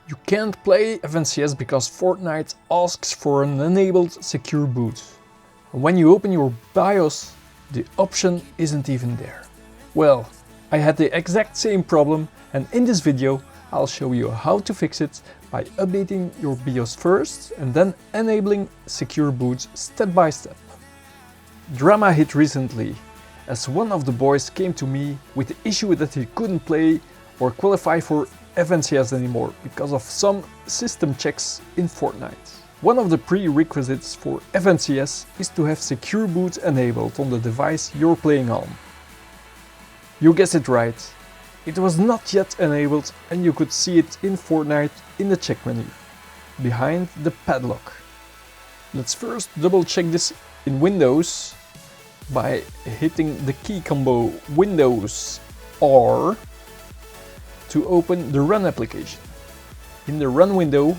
You can't play FNCS because Fortnite asks for an enabled secure boot. And when you open your BIOS, the option isn't even there. Well, I had the exact same problem, and in this video I'll show you how to fix it by updating your BIOS first and then enabling secure boots step by step. Drama hit recently, as one of the boys came to me with the issue that he couldn't play or qualify for FNCS anymore because of some system checks in Fortnite. One of the prerequisites for FNCS is to have secure boot enabled on the device you're playing on. You guessed it right, it was not yet enabled and you could see it in Fortnite in the check menu, behind the padlock. Let's first double check this in Windows by hitting the key combo Windows R to open the Run application. In the Run window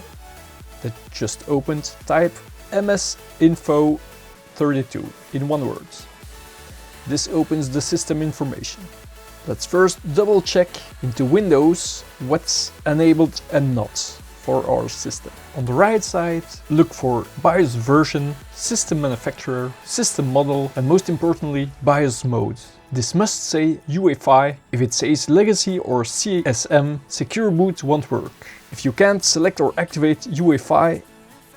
that just opened, type msinfo32 in one word. This opens the system information. Let's first double check into Windows what's enabled and not for our system. On the right side, look for BIOS version, system manufacturer, system model, and most importantly, BIOS mode. This must say UEFI. If it says legacy or CSM, secure boot won't work. If you can't select or activate UEFI,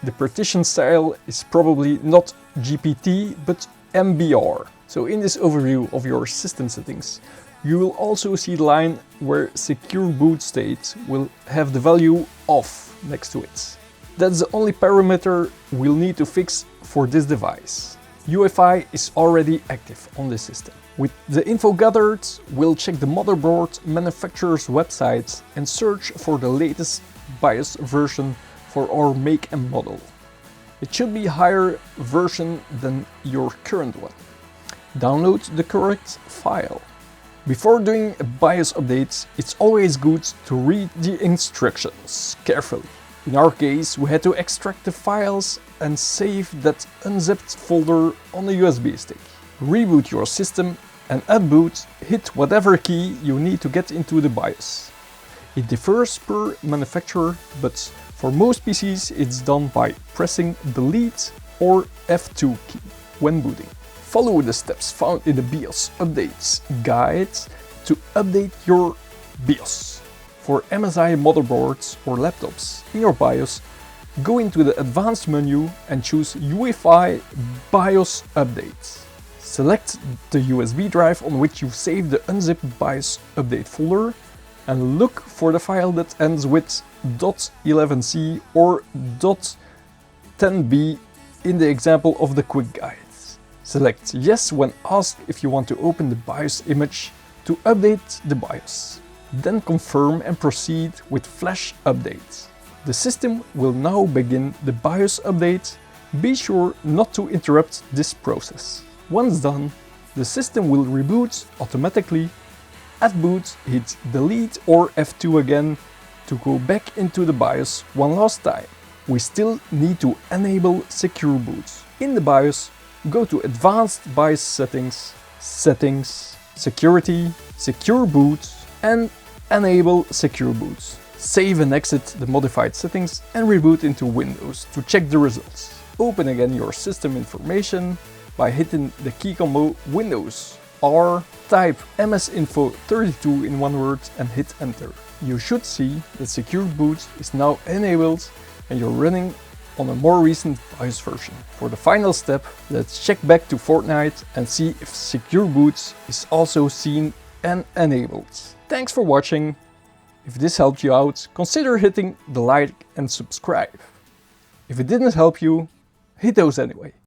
the partition style is probably not GPT but MBR. So in this overview of your system settings, you will also see the line where secure boot state will have the value off next to it. That's the only parameter we'll need to fix for this device. UEFI is already active on this system. With the info gathered, we'll check the motherboard manufacturer's website and search for the latest BIOS version for our make and model. It should be a higher version than your current one. Download the correct file. Before doing a BIOS update, it's always good to read the instructions carefully. In our case, we had to extract the files and save that unzipped folder on a USB stick. Reboot your system and at boot, hit whatever key you need to get into the BIOS. It differs per manufacturer, but for most PCs it's done by pressing Delete or F2 key when booting. Follow the steps found in the BIOS updates guide to update your BIOS. For MSI motherboards or laptops in your BIOS, go into the advanced menu and choose UEFI BIOS Update. Select the USB drive on which you've saved the unzipped BIOS update folder and look for the file that ends with .11c or .10b in the example of the quick guide. Select yes when asked if you want to open the BIOS image to update the BIOS. Then confirm and proceed with Flash Update. The system will now begin the BIOS update. Be sure not to interrupt this process. Once done, the system will reboot automatically. At boot, hit Delete or F2 again to go back into the BIOS one last time. We still need to enable secure boot. In the BIOS, go to Advanced BIOS Settings, Settings, Security, Secure Boot, and Enable Secure Boot. Save and exit the modified settings and reboot into Windows to check the results. Open again your system information by hitting the key combo Windows R, type msinfo32 in one word and hit enter. You should see that Secure Boot is now enabled and you're running on a more recent BIOS version. For the final step, let's check back to Fortnite and see if Secure Boot is also seen and enabled. Thanks for watching. If this helped you out, consider hitting the like and subscribe. If it didn't help you, hit those anyway.